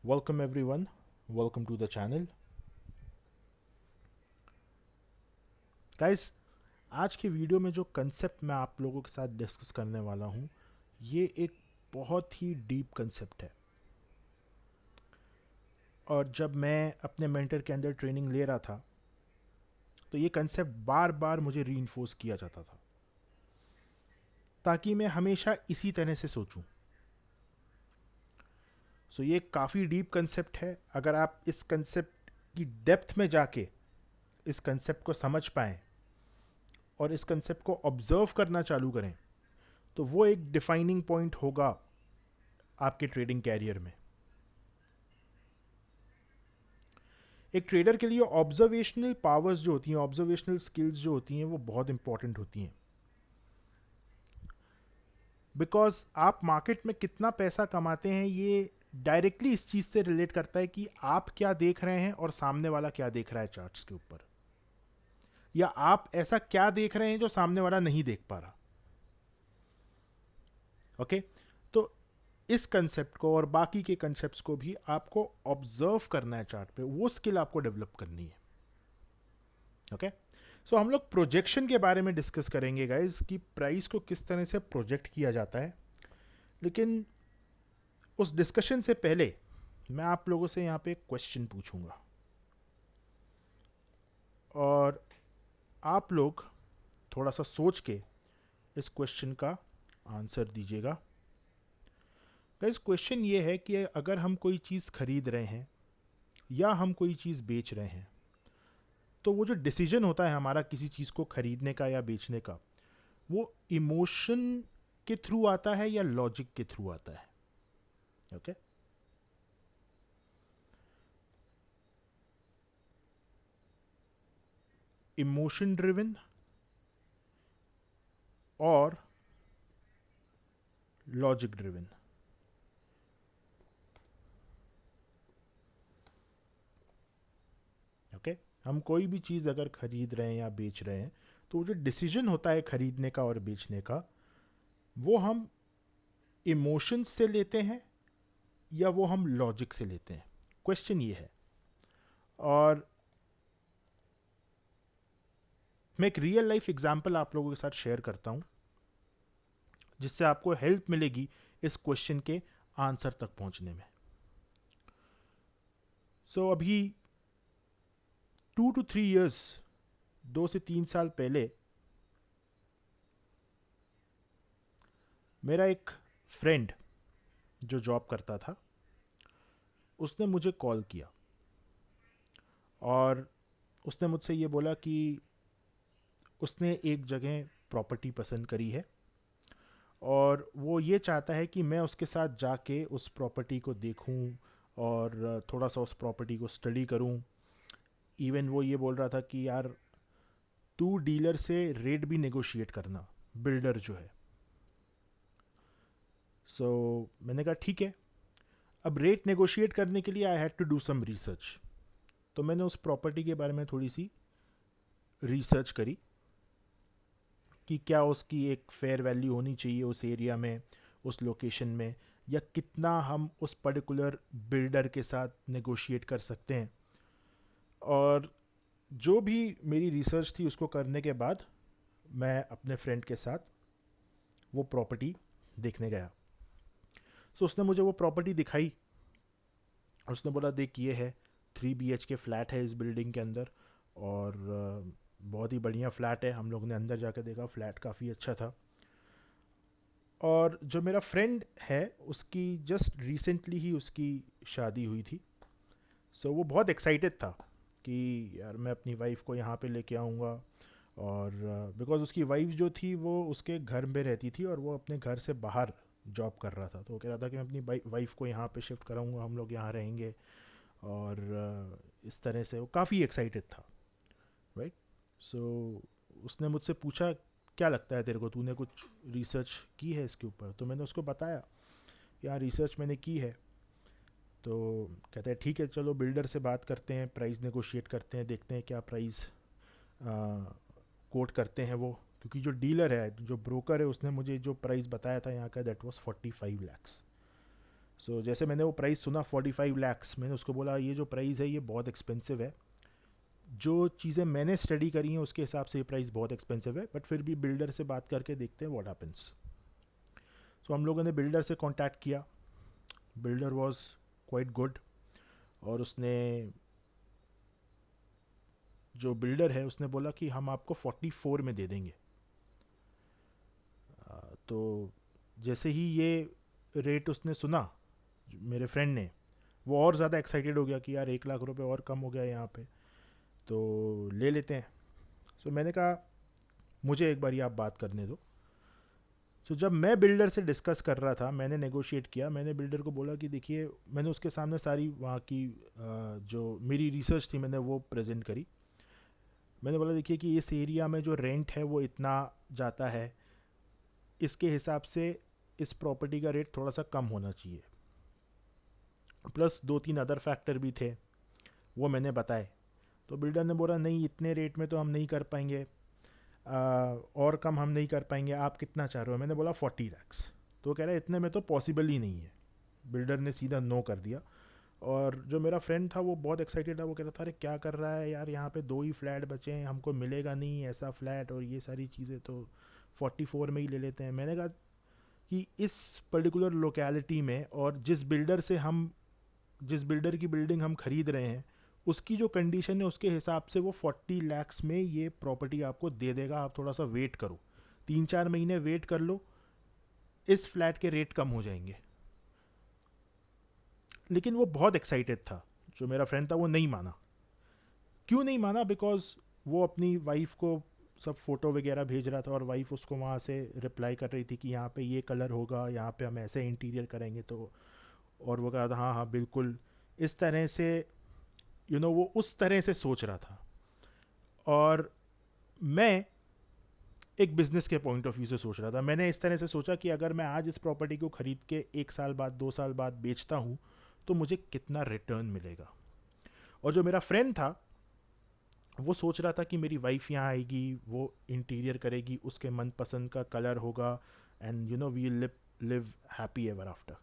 Welcome everyone. Welcome to the channel. Guys, आज के video में जो कंसेप्ट मैं आप लोगों के साथ डिस्कस करने वाला हूँ ये एक बहुत ही डीप कंसेप्ट है। और जब मैं अपने मेंटर के अंदर ट्रेनिंग ले रहा था तो ये कंसेप्ट बार बार मुझे रीइंफोर्स किया जाता था ताकि मैं हमेशा इसी तरह से सोचूं। सो ये काफ़ी डीप कंसेप्ट है। अगर आप इस कंसेप्ट की डेप्थ में जाके इस कंसेप्ट को समझ पाएँ और इस कंसेप्ट को ऑब्जर्व करना चालू करें तो वो एक डिफाइनिंग पॉइंट होगा आपके ट्रेडिंग कैरियर में। एक ट्रेडर के लिए ऑब्जर्वेशनल पावर्स जो होती हैं, ऑब्जर्वेशनल स्किल्स जो होती हैं वो बहुत इंपॉर्टेंट होती हैं। बिकॉज आप मार्केट में कितना पैसा कमाते हैं ये डायरेक्टली इस चीज़ से रिलेट करता है कि आप क्या देख रहे हैं और सामने वाला क्या देख रहा है चार्ट्स के ऊपर, या आप ऐसा क्या देख रहे हैं जो सामने वाला नहीं देख पा रहा। ओके तो इस कंसेप्ट को और बाकी के कंसेप्ट्स को भी आपको ऑब्जर्व करना है चार्ट पे, वो स्किल आपको डेवलप करनी है। ओके सो हम लोग प्रोजेक्शन के बारे में डिस्कस करेंगे गाइज कि प्राइस को किस तरह से प्रोजेक्ट किया जाता है। लेकिन उस डिस्कशन से पहले मैं आप लोगों से यहाँ पे एक क्वेश्चन पूछूंगा और आप लोग थोड़ा सा सोच के इस क्वेश्चन का आंसर दीजिएगा। गाइस क्वेश्चन ये है कि अगर हम कोई चीज़ खरीद रहे हैं या हम कोई चीज़ बेच रहे हैं तो वो जो डिसीजन होता है हमारा किसी चीज़ को खरीदने का या बेचने का, वो इमोशन के थ्रू आता है या लॉजिक के थ्रू आता है। ओके इमोशन ड्रिवन और लॉजिक ड्रिवन। ओके हम कोई भी चीज़ अगर खरीद रहे हैं या बेच रहे हैं तो वो जो डिसीजन होता है खरीदने का और बेचने का, वो हम इमोशंस से लेते हैं या वो हम लॉजिक से लेते हैं। क्वेश्चन ये है। और मैं एक रियल लाइफ एग्जांपल आप लोगों के साथ शेयर करता हूं जिससे आपको हेल्प मिलेगी इस क्वेश्चन के आंसर तक पहुंचने में। अभी 2 to 3 years, 2 से 3 साल पहले मेरा एक फ्रेंड जो जॉब करता था उसने मुझे कॉल किया और उसने मुझसे ये बोला कि उसने एक जगह प्रॉपर्टी पसंद करी है और वो ये चाहता है कि मैं उसके साथ जाके उस प्रॉपर्टी को देखूं और थोड़ा सा उस प्रॉपर्टी को स्टडी करूं। इवन वो ये बोल रहा था कि यार तू डीलर से रेट भी नेगोशिएट करना, बिल्डर जो है। मैंने कहा ठीक है। अब रेट नेगोशिएट करने के लिए I had to do some research. तो मैंने उस प्रॉपर्टी के बारे में थोड़ी सी रिसर्च करी कि क्या उसकी एक फेयर वैल्यू होनी चाहिए उस एरिया में, उस लोकेशन में, या कितना हम उस पर्टिकुलर बिल्डर के साथ नेगोशिएट कर सकते हैं। और जो भी मेरी रिसर्च थी उसको करने के बाद मैं अपने फ्रेंड के साथ वो प्रॉपर्टी देखने गया। उसने मुझे वो प्रॉपर्टी दिखाई और उसने बोला देख ये है 3 BHK फ्लैट है इस बिल्डिंग के अंदर और बहुत ही बढ़िया फ्लैट है। हम लोग ने अंदर जाकर देखा, फ्लैट काफ़ी अच्छा था। और जो मेरा फ्रेंड है उसकी जस्ट रिसेंटली ही उसकी शादी हुई थी। वो बहुत एक्साइटेड था कि यार मैं अपनी वाइफ को यहाँ पे लेके आऊँगा। और बिकॉज़ उसकी वाइफ जो थी वो उसके घर में रहती थी और वो अपने घर से बाहर जॉब कर रहा था, तो वो कह रहा था कि मैं अपनी वाइफ को यहाँ पे शिफ्ट कराऊंगा, हम लोग यहाँ रहेंगे। और इस तरह से वो काफ़ी एक्साइटेड था, राइट। उसने मुझसे पूछा क्या लगता है तेरे को, तूने कुछ रिसर्च की है इसके ऊपर? तो मैंने उसको बताया कि हाँ रिसर्च मैंने की है। तो कहते हैं ठीक है चलो बिल्डर से बात करते हैं, प्राइस नेगोशिएट करते हैं, देखते हैं क्या प्राइस कोट करते हैं वो। क्योंकि जो डीलर है, जो ब्रोकर है, उसने मुझे जो प्राइस बताया था यहाँ का दैट वाज 45 lakhs। जैसे मैंने वो प्राइस सुना 45 lakhs, मैंने उसको बोला ये जो प्राइस है ये बहुत एक्सपेंसिव है, जो चीज़ें मैंने स्टडी करी हैं उसके हिसाब से ये प्राइस बहुत एक्सपेंसिव है, बट फिर भी बिल्डर से बात करके देखते हैं व्हाट हैपेंस। हम लोगों ने बिल्डर से कांटेक्ट किया। बिल्डर वाज क्वाइट गुड, और उसने, जो बिल्डर है उसने बोला कि हम आपको 44 में दे देंगे। तो जैसे ही ये रेट उसने सुना मेरे फ्रेंड ने, वो और ज़्यादा एक्साइटेड हो गया कि यार 1 लाख रुपए और कम हो गया यहाँ पे, तो ले लेते हैं। मैंने कहा मुझे एक बार आप बात करने दो। जब मैं बिल्डर से डिस्कस कर रहा था, मैंने नेगोशिएट किया, मैंने बिल्डर को बोला कि देखिए, मैंने उसके सामने सारी वहाँ की जो मेरी रिसर्च थी मैंने वो प्रेजेंट करी। मैंने बोला देखिए कि इस एरिया में जो रेंट है वो इतना जाता है, इसके हिसाब से इस प्रॉपर्टी का रेट थोड़ा सा कम होना चाहिए, प्लस 2-3 अदर फैक्टर भी थे वो मैंने बताए। तो बिल्डर ने बोला नहीं, इतने रेट में तो हम नहीं कर पाएंगे, और कम हम नहीं कर पाएंगे, आप कितना चाह रहे हो? मैंने बोला 40 lakhs। तो कह रहा है इतने में तो पॉसिबल ही नहीं है। बिल्डर ने सीधा नो कर दिया। और जो मेरा फ्रेंड था वो बहुत एक्साइटेड था, वो कह रहा था अरे क्या कर रहा है यार, यहाँ पे 2 ही फ्लैट बचे हैं, हमको मिलेगा नहीं ऐसा फ्लैट और ये सारी चीज़ें, तो 44 में ही ले लेते हैं। मैंने कहा कि इस पर्टिकुलर लोकेलिटी में और जिस बिल्डर की बिल्डिंग हम खरीद रहे हैं उसकी जो कंडीशन है उसके हिसाब से वो 40 lakhs में ये प्रॉपर्टी आपको दे देगा। आप थोड़ा सा वेट करो, 3-4 महीने वेट कर लो, इस फ्लैट के रेट कम हो जाएंगे। लेकिन वो बहुत एक्साइटेड था, जो मेरा फ्रेंड था वो नहीं माना। क्यों नहीं माना? बिकॉज वो अपनी वाइफ को सब फोटो वगैरह भेज रहा था और वाइफ उसको वहाँ से रिप्लाई कर रही थी कि यहाँ पे ये कलर होगा, यहाँ पे हम ऐसे इंटीरियर करेंगे, तो और वो कह रहा था हाँ हाँ बिल्कुल, इस तरह से वो उस तरह से सोच रहा था। और मैं एक बिजनेस के पॉइंट ऑफ व्यू से सोच रहा था। मैंने इस तरह से सोचा कि अगर मैं आज इस प्रॉपर्टी को खरीद के 1 साल बाद 2 साल बाद बेचता हूँ तो मुझे कितना रिटर्न मिलेगा। और जो मेरा फ्रेंड था वो सोच रहा था कि मेरी वाइफ यहाँ आएगी, वो इंटीरियर करेगी, उसके मनपसंद का कलर होगा, and we live happy ever after.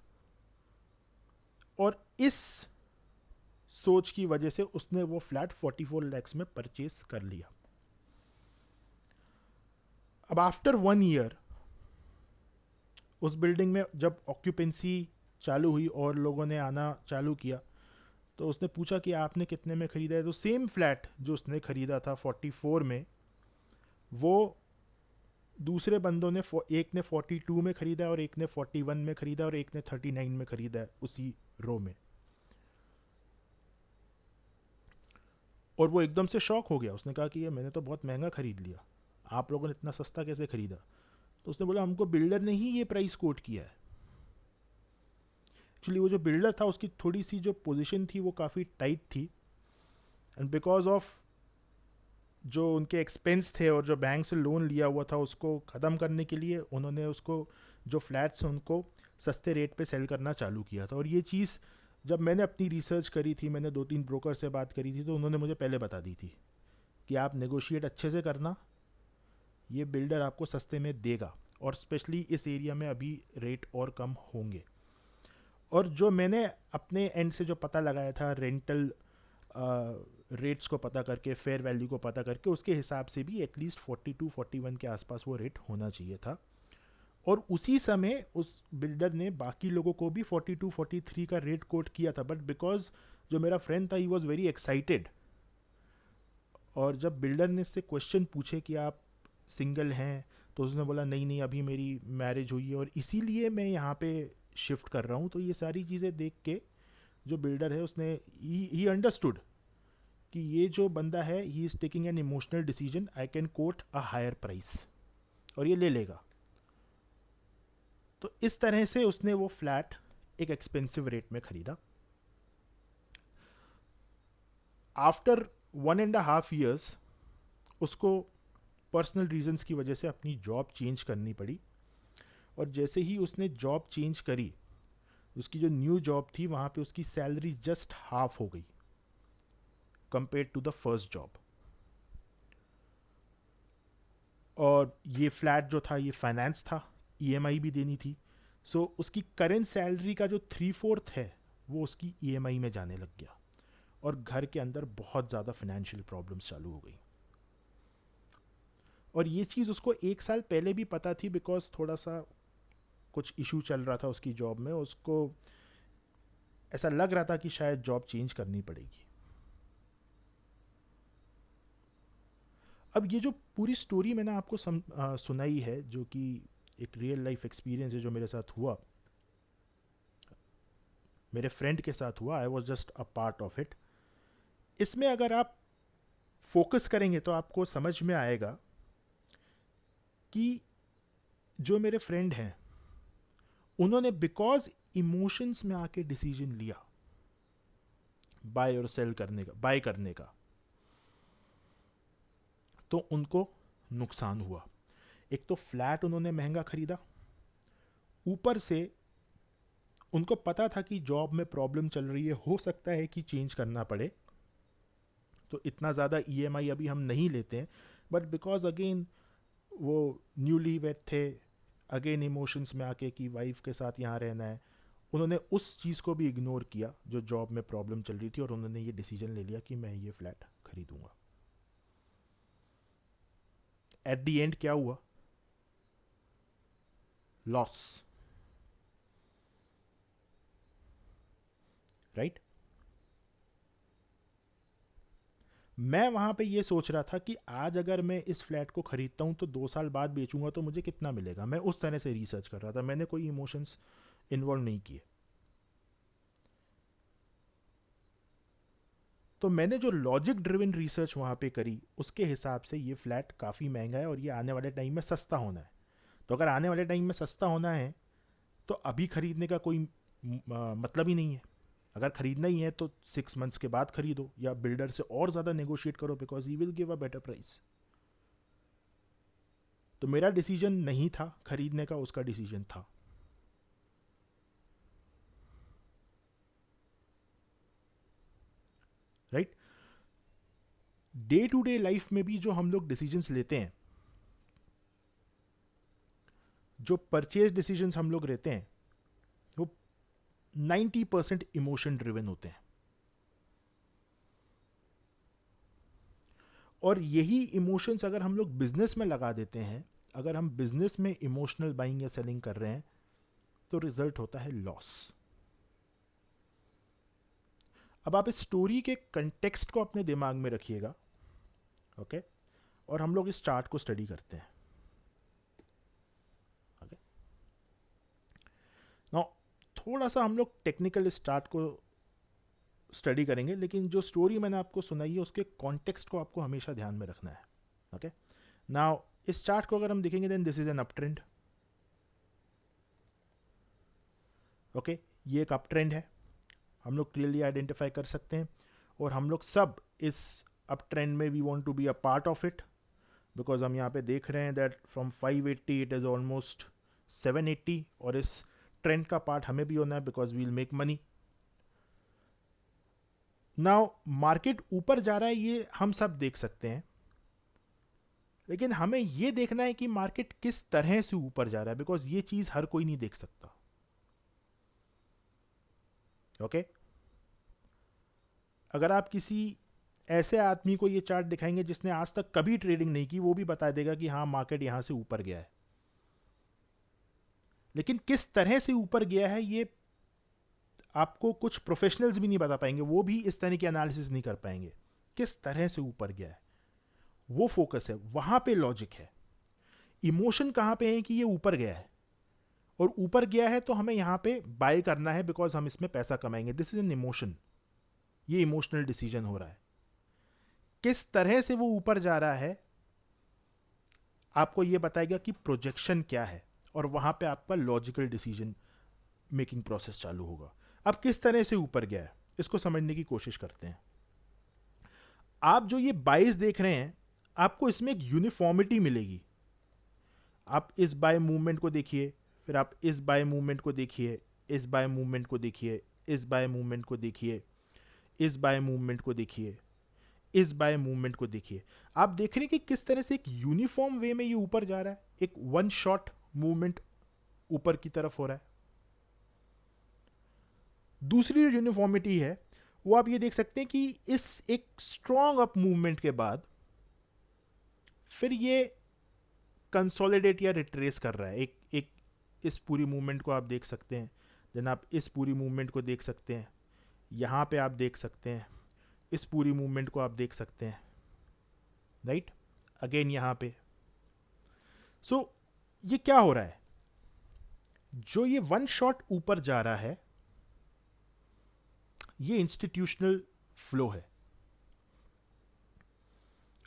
और इस सोच की वजह से उसने वो फ्लैट 44 lakhs में परचेज कर लिया। अब आफ्टर 1 ईयर उस बिल्डिंग में जब ऑक्यूपेंसी चालू हुई और लोगों ने आना चालू किया, तो उसने पूछा कि आपने कितने में ख़रीदा है? तो सेम फ्लैट जो उसने ख़रीदा था 44 में, वो दूसरे बंदों ने एक ने 42 में ख़रीदा और एक ने 41 में ख़रीदा और एक ने 39 में ख़रीदा उसी रो में। और वो एकदम से शॉक हो गया। उसने कहा कि ये मैंने तो बहुत महंगा ख़रीद लिया, आप लोगों ने इतना सस्ता कैसे ख़रीदा? तो उसने बोला हमको बिल्डर ने ही ये प्राइस कोट किया है। एक्चुअली वो जो बिल्डर था उसकी थोड़ी सी जो पोजीशन थी वो काफ़ी टाइट थी, एंड बिकॉज ऑफ जो उनके एक्सपेंस थे और जो बैंक से लोन लिया हुआ था उसको ख़त्म करने के लिए उन्होंने उसको जो फ्लैट्स हैं उनको सस्ते रेट पे सेल करना चालू किया था। और ये चीज़ जब मैंने अपनी रिसर्च करी थी, मैंने 2-3 ब्रोकर से बात करी थी, तो उन्होंने मुझे पहले बता दी थी कि आप नेगोशिएट अच्छे से करना, ये बिल्डर आपको सस्ते में देगा, और स्पेशली इस एरिया में अभी रेट और कम होंगे। और जो मैंने अपने एंड से जो पता लगाया था रेंटल रेट्स को पता करके, फेयर वैल्यू को पता करके, उसके हिसाब से भी एटलीस्ट 42-41 के आसपास वो रेट होना चाहिए था। और उसी समय उस बिल्डर ने बाकी लोगों को भी 42-43 का रेट कोट किया था, बट बिकॉज जो मेरा फ्रेंड था ही वॉज वेरी एक्साइटेड। और जब बिल्डर ने इससे क्वेश्चन पूछे कि आप सिंगल हैं, तो उसने बोला नहीं नहीं अभी मेरी मैरिज हुई है और इसीलिए मैं यहाँ पे शिफ्ट कर रहा हूँ। तो ये सारी चीज़ें देख के जो बिल्डर है उसने ही अंडरस्टूड कि ये जो बंदा है he is taking an emotional decision, I can quote a higher price, और ये ले लेगा। तो इस तरह से उसने वो फ्लैट एक एक्सपेंसिव रेट में खरीदा। आफ्टर 1.5 years उसको पर्सनल रीजंस की वजह से अपनी जॉब चेंज करनी पड़ी, और जैसे ही उसने जॉब चेंज करी, उसकी जो न्यू जॉब थी वहाँ पे उसकी सैलरी जस्ट हाफ हो गई compare to the first job. और ये फ्लैट जो था ये फाइनेंस था, ईएमआई भी देनी थी, सो उसकी करेंट सैलरी का जो 3/4 है वो उसकी ईएमआई में जाने लग गया, और घर के अंदर बहुत ज़्यादा फाइनेंशियल प्रॉब्लम्स चालू हो गई। और ये चीज़ उसको 1 साल पहले भी पता थी, बिकॉज थोड़ा सा कुछ इशू चल रहा था उसकी जॉब में, उसको ऐसा लग रहा था कि शायद जॉब चेंज करनी पड़ेगी। अब ये जो पूरी स्टोरी मैंने आपको सुनाई है, जो कि एक रियल लाइफ एक्सपीरियंस है जो मेरे साथ हुआ, मेरे फ्रेंड के साथ हुआ, I was just a part of it. इसमें अगर आप फोकस करेंगे तो आपको समझ में आएगा कि जो मेरे फ्रेंड हैं उन्होंने बिकॉज इमोशंस में आके डिसीजन लिया बाय और सेल करने का, बाय करने का, तो उनको नुकसान हुआ। एक तो फ्लैट उन्होंने महंगा खरीदा, ऊपर से उनको पता था कि जॉब में प्रॉब्लम चल रही है, हो सकता है कि चेंज करना पड़े, तो इतना ज़्यादा ईएमआई अभी हम नहीं लेते हैं। बट बिकॉज अगेन वो न्यूली वेड थे, अगेन इमोशंस में आके कि वाइफ के साथ यहाँ रहना है, उन्होंने उस चीज़ को भी इग्नोर किया जो जॉब में प्रॉब्लम चल रही थी, और उन्होंने ये डिसीजन ले लिया कि मैं ये फ्लैट खरीदूंगा। एट द एंड क्या हुआ? Loss, right? मैं वहां पे ये सोच रहा था कि आज अगर मैं इस फ्लैट को खरीदता हूं तो 2 साल बाद बेचूंगा तो मुझे कितना मिलेगा। मैं उस तरह से रिसर्च कर रहा था, मैंने कोई इमोशंस इन्वॉल्व नहीं किए। तो मैंने जो लॉजिक ड्रिवन रिसर्च वहां पे करी, उसके हिसाब से ये फ्लैट काफ़ी महंगा है और ये आने वाले टाइम में सस्ता होना है। तो अगर आने वाले टाइम में सस्ता होना है तो अभी खरीदने का कोई मतलब ही नहीं है। अगर खरीदना ही है तो 6 मंथ्स के बाद खरीदो, या बिल्डर से और ज़्यादा नेगोशिएट करो, because he will give a better price. तो मेरा डिसीजन नहीं था खरीदने का, उसका डिसीजन था। Right? Day to day life में भी जो हम लोग डिसीजंस लेते हैं, जो परचेज डिसीजंस हम लोग लेते हैं, वो 90% इमोशन ड्रिवन होते हैं। और यही इमोशंस अगर हम लोग बिजनेस में लगा देते हैं, अगर हम बिजनेस में इमोशनल बाइंग या सेलिंग कर रहे हैं, तो रिजल्ट होता है लॉस। अब आप इस स्टोरी के कंटेक्स्ट को अपने दिमाग में रखिएगा, ओके? और हम लोग इस चार्ट को स्टडी करते हैं, ओके? नाउ थोड़ा सा हम लोग टेक्निकल इस चार्ट को स्टडी करेंगे, लेकिन जो स्टोरी मैंने आपको सुनाई है उसके कॉन्टेक्स्ट को आपको हमेशा ध्यान में रखना है, ओके? नाउ इस चार्ट को अगर हम देखेंगे, then this is an uptrend, okay? ये एक अप ट्रेंड है, हम लोग क्लियरली आइडेंटिफाई कर सकते हैं, और हम लोग सब इस अप ट्रेंड में we want to be a part of it, because हम यहाँ पे देख रहे हैं that from 580 it is almost 780, और इस ट्रेंड का पार्ट हमें भी होना है, because we'll make money. Now market ऊपर जा रहा है, ये हम सब देख सकते हैं, लेकिन हमें ये देखना है कि मार्केट किस तरह से ऊपर जा रहा है, बिकॉज ये चीज हर कोई नहीं देख सकता, ओके? अगर आप किसी ऐसे आदमी को ये चार्ट दिखाएंगे जिसने आज तक कभी ट्रेडिंग नहीं की, वो भी बता देगा कि हाँ मार्केट यहां से ऊपर गया है, लेकिन किस तरह से ऊपर गया है ये आपको कुछ प्रोफेशनल्स भी नहीं बता पाएंगे, वो भी इस तरह की एनालिसिस नहीं कर पाएंगे। किस तरह से ऊपर गया है वो फोकस है, वहां पे लॉजिक है। इमोशन कहां पे है कि ये ऊपर गया है, और ऊपर गया है तो हमें यहां पे बाय करना है बिकॉज हम इसमें पैसा कमाएंगे। दिस इज एन इमोशन, ये इमोशनल डिसीजन हो रहा है। किस तरह से वो ऊपर जा रहा है आपको ये बताएगा कि प्रोजेक्शन क्या है, और वहां पे आपका लॉजिकल डिसीजन मेकिंग प्रोसेस चालू होगा। अब किस तरह से ऊपर गया है इसको समझने की कोशिश करते हैं। आप जो ये बाइस देख रहे हैं, आपको इसमें एक यूनिफॉर्मिटी मिलेगी। आप इस बाय मूवमेंट को देखिए, फिर आप इस बाय मूवमेंट को देखिए, इस बाय मूवमेंट को देखिए, इस बाय मूवमेंट को देखिए, इस बाय मूवमेंट को देखिए, इस बाय मूवमेंट को देखिए। आप देख रहे हैं कि किस तरह से एक यूनिफॉर्म वे में ये ऊपर जा रहा है, एक वन शॉट मूवमेंट ऊपर की तरफ हो रहा है। दूसरी जो यूनिफॉर्मिटी है वो आप ये देख सकते हैं कि इस एक स्ट्रॉन्ग अप मूवमेंट के बाद फिर ये कंसोलिडेट या रिट्रेस कर रहा है। एक एक इस पूरी मूवमेंट को आप देख सकते हैं, देन आप इस पूरी मूवमेंट को देख सकते हैं, यहाँ पे आप देख सकते हैं, इस पूरी मूवमेंट को आप देख सकते हैं, राइट, अगेन यहाँ पे। सो ये क्या हो रहा है, जो ये वन शॉट ऊपर जा रहा है ये इंस्टीट्यूशनल फ्लो है,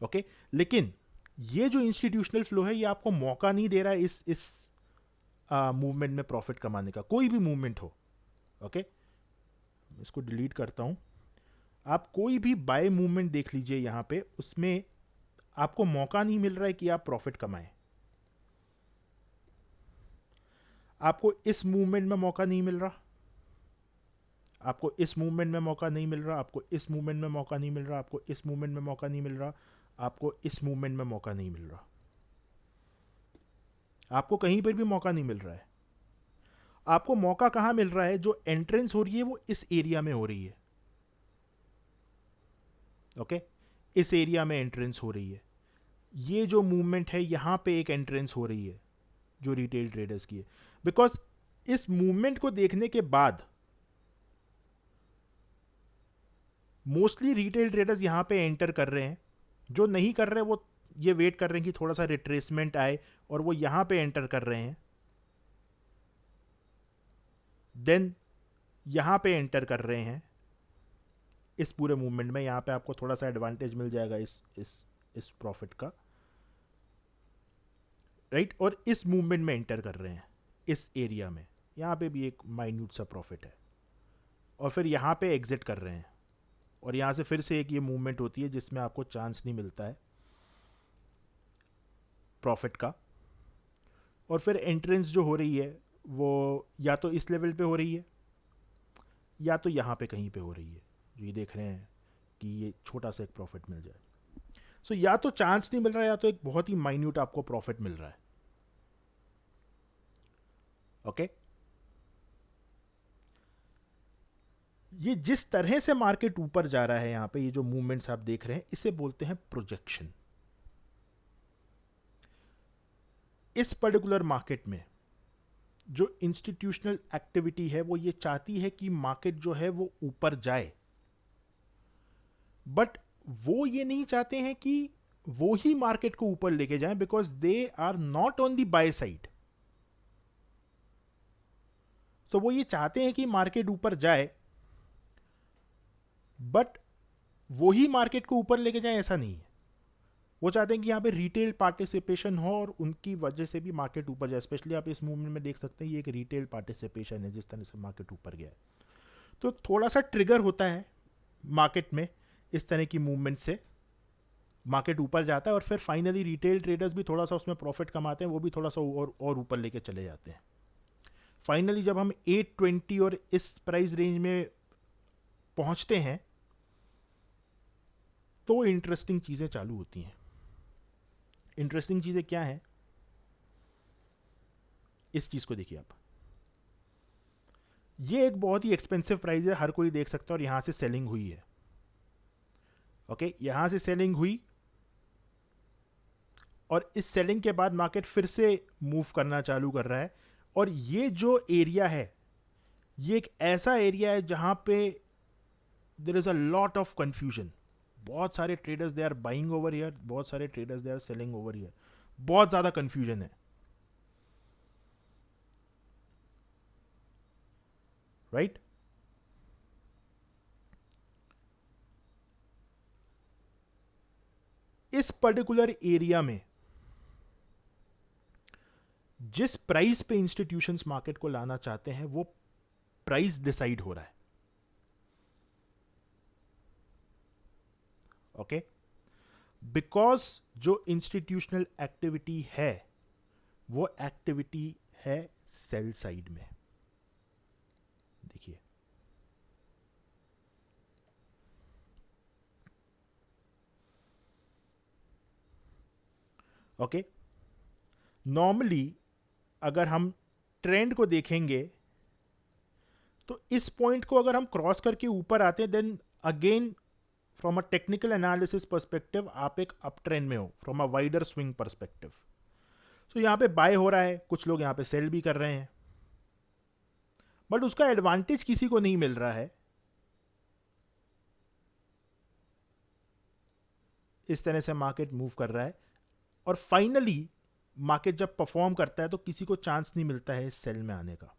ओके। लेकिन ये जो इंस्टीट्यूशनल फ्लो है ये आपको मौका नहीं दे रहा है इस मूवमेंट में प्रॉफिट कमाने का, कोई भी मूवमेंट हो, ओके। इसको डिलीट करता हूं। आप कोई भी बाय मूवमेंट देख लीजिए यहां पे, उसमें आपको मौका नहीं मिल रहा है कि आप प्रॉफिट कमाएं। आपको इस मूवमेंट में मौका नहीं मिल रहा, आपको इस मूवमेंट में मौका नहीं मिल रहा, आपको इस मूवमेंट में मौका नहीं मिल रहा, आपको इस मूवमेंट में मौका नहीं मिल रहा, आपको इस मूवमेंट में मौका नहीं मिल रहा, आपको कहीं पर भी मौका नहीं मिल रहा है। आपको मौका कहां मिल रहा है, जो एंट्रेंस हो रही है वो इस एरिया में हो रही है, ओके। इस एरिया में एंट्रेंस हो रही है। ये जो मूवमेंट है यहां पे एक एंट्रेंस हो रही है जो रिटेल ट्रेडर्स की है, बिकॉज इस मूवमेंट को देखने के बाद मोस्टली रिटेल ट्रेडर्स यहां पे एंटर कर रहे हैं। जो नहीं कर रहे वो ये वेट कर रहे हैं कि थोड़ा सा रिट्रेसमेंट आए और वो यहां पे एंटर कर रहे हैं, देन यहां पे एंटर कर रहे हैं इस पूरे मूवमेंट में। यहां पे आपको थोड़ा सा एडवांटेज मिल जाएगा इस प्रॉफिट का, राइट। और इस मूवमेंट में एंटर कर रहे हैं इस एरिया में, यहां पे भी एक माइन्यूट सा प्रॉफिट है, और फिर यहां पे एग्जिट कर रहे हैं, और यहां से फिर से एक ये मूवमेंट होती है जिसमें आपको चांस नहीं मिलता है प्रॉफिट का, और फिर एंट्रेंस जो हो रही है वो या तो इस लेवल पे हो रही है या तो यहाँ पे कहीं पे हो रही है, जो ये देख रहे हैं कि ये छोटा सा एक प्रॉफिट मिल जाए। सो या तो चांस नहीं मिल रहा है या तो एक बहुत ही माइन्यूट आपको प्रॉफिट मिल रहा है, ओके। ये जिस तरह से मार्केट ऊपर जा रहा है, यहां पे ये जो मूवमेंट्स आप देख रहे हैं इसे बोलते हैं प्रोजेक्शन। इस पर्टिकुलर मार्केट में जो इंस्टीट्यूशनल एक्टिविटी है वो ये चाहती है कि मार्केट जो है वो ऊपर जाए, बट वो ये नहीं चाहते हैं कि वो ही मार्केट को ऊपर लेके जाएं, because they are not on the buy side. तो वो ये चाहते हैं कि मार्केट ऊपर जाए, बट वो ही मार्केट को ऊपर लेके जाए ऐसा नहीं है। वो चाहते हैं कि यहाँ पे रिटेल पार्टिसिपेशन हो और उनकी वजह से भी मार्केट ऊपर जाए। स्पेशली आप इस मूवमेंट में देख सकते हैं ये एक रिटेल पार्टिसिपेशन है जिस तरह से मार्केट ऊपर गया है, तो थोड़ा सा ट्रिगर होता है मार्केट में, इस तरह की मूवमेंट से मार्केट ऊपर जाता है और फिर फाइनली रिटेल ट्रेडर्स भी थोड़ा सा उसमें प्रॉफिट कमाते हैं, वो भी थोड़ा सा और ऊपर लेके चले जाते हैं। फाइनली जब हम 820 और इस प्राइस रेंज में पहुंचते हैं तो इंटरेस्टिंग चीज़ें चालू होती हैं। इंटरेस्टिंग चीज़ें क्या हैं, इस चीज़ को देखिए आप। ये एक बहुत ही एक्सपेंसिव प्राइस है, हर कोई देख सकता है, और यहां से सेलिंग हुई है, ओके। यहां से सेलिंग हुई और इस सेलिंग के बाद मार्केट फिर से मूव करना चालू कर रहा है, और ये जो एरिया है ये एक ऐसा एरिया है जहां पे there is a lot of confusion. बहुत सारे traders they are buying over here, बहुत सारे traders they are selling over here, बहुत ज्यादा कंफ्यूजन है, राइट। इस पर्टिकुलर एरिया में जिस प्राइस पे इंस्टीट्यूशंस मार्केट को लाना चाहते हैं वो प्राइस डिसाइड हो रहा है, ओके। बिकॉज जो इंस्टीट्यूशनल एक्टिविटी है वो एक्टिविटी है सेल साइड में। देखिए ओके, नॉर्मली अगर हम ट्रेंड को देखेंगे तो इस पॉइंट को अगर हम क्रॉस करके ऊपर आते हैं, then again from a technical analysis perspective आप एक अप ट्रेंड में हो, from a wider swing perspective. तो यहाँ पे बाय हो रहा है, कुछ लोग यहाँ पे सेल भी कर रहे हैं, बट उसका एडवांटेज किसी को नहीं मिल रहा है। इस तरह से मार्केट मूव कर रहा है और फाइनली मार्केट जब परफॉर्म करता है तो किसी को चांस नहीं मिलता है इस सेल में आने का।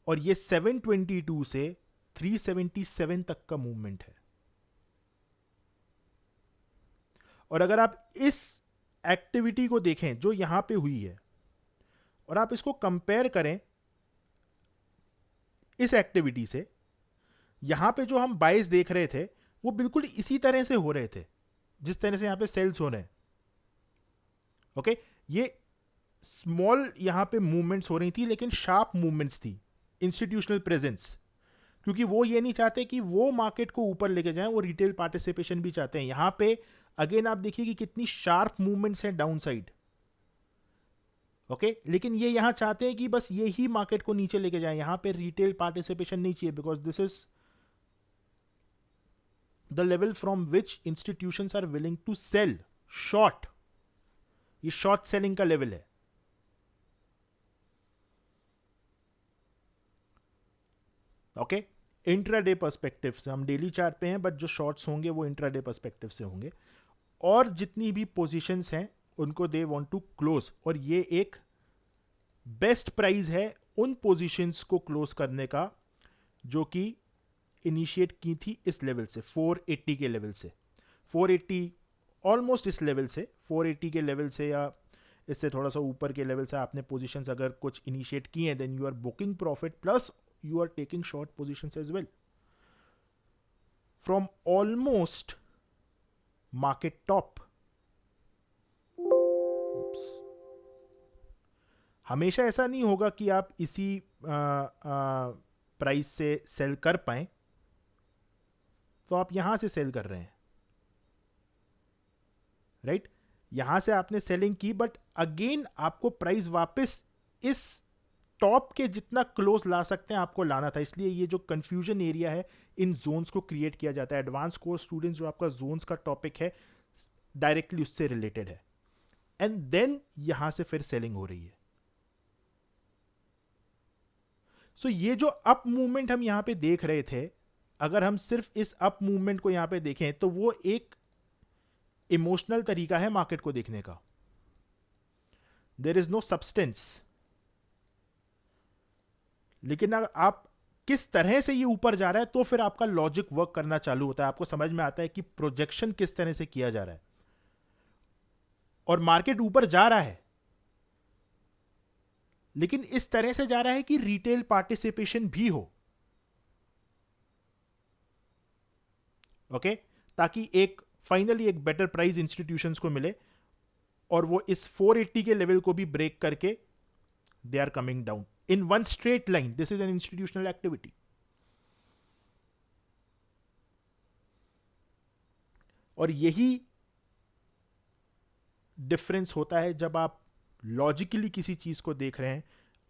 और ये 722 से 377 तक का मूवमेंट है। और अगर आप इस एक्टिविटी को देखें जो यहां पे हुई है और आप इसको कंपेयर करें इस एक्टिविटी से, यहां पे जो हम बाइस देख रहे थे वो बिल्कुल इसी तरह से हो रहे थे जिस तरह से यहां पे सेल्स हो रहे हैं। ओके, ये स्मॉल यहां पे मूवमेंट्स हो रही थी लेकिन शार्प मूवमेंट्स थी, इंस्टीट्यूशनल प्रेजेंस, क्योंकि वो ये नहीं चाहते कि वो मार्केट को ऊपर लेके जाएं, वो रिटेल पार्टिसिपेशन भी चाहते हैं। यहां पे अगेन आप देखिए कि कितनी शार्प मूवमेंट्स हैं डाउन साइड। ओके, लेकिन ये यहां चाहते हैं कि बस ये ही मार्केट को नीचे लेके जाएं, यहां पे रिटेल पार्टिसिपेशन नहीं चाहिए, because this is the level from which institutions are willing to sell short. ये शॉर्ट सेलिंग का लेवल है। ओके, इंट्राडे पर्सपेक्टिव से हम डेली चार्ट पे हैं, बट जो शॉर्ट्स होंगे वो इंट्राडे पर्सपेक्टिव से होंगे। और जितनी भी पोजीशंस हैं उनको दे वांट टू क्लोज, और ये एक बेस्ट प्राइस है उन पोजीशंस को क्लोज करने का जो कि इनिशिएट की थी इस लेवल से, 480 के लेवल से। 480 ऑलमोस्ट इस लेवल से, 480 के लेवल से या इससे थोड़ा सा ऊपर के लेवल से आपने पोजीशंस अगर कुछ इनिशिएट की हैं, then you are booking profit plus you are taking short positions as well from almost market top. Oops. हमेशा ऐसा नहीं होगा कि आप इसी प्राइस से सेल कर पाए, तो आप यहां से सेल कर रहे हैं, राइट? यहां से आपने सेलिंग की, बट अगेन आपको प्राइस वापस इस टॉप के जितना क्लोज ला सकते हैं आपको लाना था। इसलिए ये जो कंफ्यूजन एरिया है, इन जोन्स को क्रिएट किया जाता है। एडवांस कोर्स स्टूडेंट्स, जो आपका जोन्स का टॉपिक है, डायरेक्टली उससे रिलेटेड है। एंड देन यहां से फिर सेलिंग हो रही है। सो ये जो अप मूवमेंट हम यहां पे देख रहे थे, अगर हम सिर्फ इस अप मूवमेंट को यहां पे देखें तो वो एक इमोशनल तरीका है मार्केट को देखने का। There is no substance. लेकिन अगर आप किस तरह से ये ऊपर जा रहा है तो फिर आपका लॉजिक वर्क करना चालू होता है, आपको समझ में आता है कि प्रोजेक्शन किस तरह से किया जा रहा है। और मार्केट ऊपर जा रहा है लेकिन इस तरह से जा रहा है कि रिटेल पार्टिसिपेशन भी हो। ओके, ताकि एक फाइनली एक बेटर प्राइस इंस्टीट्यूशंस को मिले और वो इस 480 के लेवल को भी ब्रेक करके they are coming down in one straight line. This is an institutional activity. और यही डिफरेंस होता है जब आप लॉजिकली किसी चीज को देख रहे हैं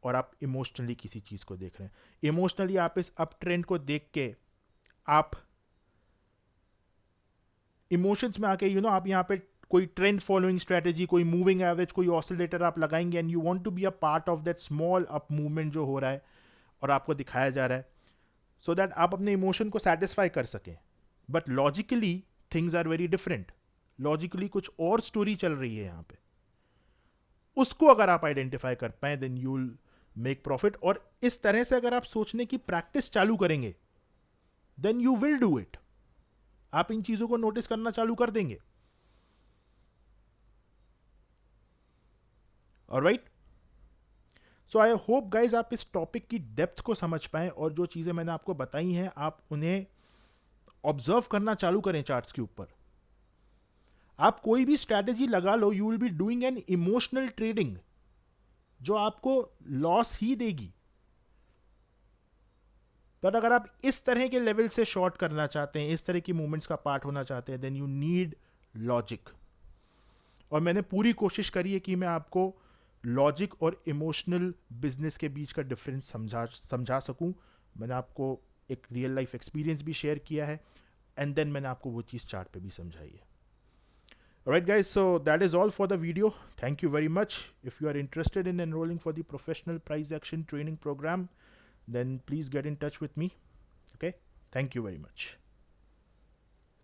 और आप इमोशनली किसी चीज को देख रहे हैं। इमोशनली आप इस अप ट्रेंड को देख के आप इमोशंस में आके आप यहाँ पे कोई ट्रेंड फॉलोइंग स्ट्रेटेजी, कोई मूविंग एवरेज, कोई ऑसिलेटर आप लगाएंगे and you want to be a part of that small up movement जो हो रहा है और आपको दिखाया जा रहा है, सो दैट आप अपने इमोशन को सेटिस्फाई कर सकें। But logically things are very different. Logically कुछ और स्टोरी चल रही है यहाँ पे। उसको अगर आप आइडेंटिफाई कर पाए then you will make profit. और इस तरह से अगर आप सोचने की प्रैक्टिस चालू करेंगे then you will do it. आप इन चीजों को नोटिस करना चालू कर देंगे। Alright, so I hope guys आप इस टॉपिक की डेप्थ को समझ पाएं और जो चीजें मैंने आपको बताई हैं आप उन्हें ऑब्जर्व करना चालू करें चार्ट्स के ऊपर। आप कोई भी स्ट्रैटेजी लगा लो, you will be doing an emotional trading जो आपको लॉस ही देगी। पर अगर आप इस तरह के लेवल से शॉर्ट करना चाहते हैं, इस तरह की मूवमेंट्स का पार्ट होना चाहते हैं, देन यू नीड लॉजिक। और मैंने पूरी कोशिश करी है कि मैं आपको लॉजिक और इमोशनल बिजनेस के बीच का डिफरेंस समझा सकूं मैंने आपको एक रियल लाइफ एक्सपीरियंस भी शेयर किया है, एंड देन मैंने आपको वो चीज़ चार्ट पे भी समझाई है. Alright guys, so that is all for the video. Thank you very much. If you are interested in enrolling for the professional price action training program, then please get in touch with me. Okay, thank you very much.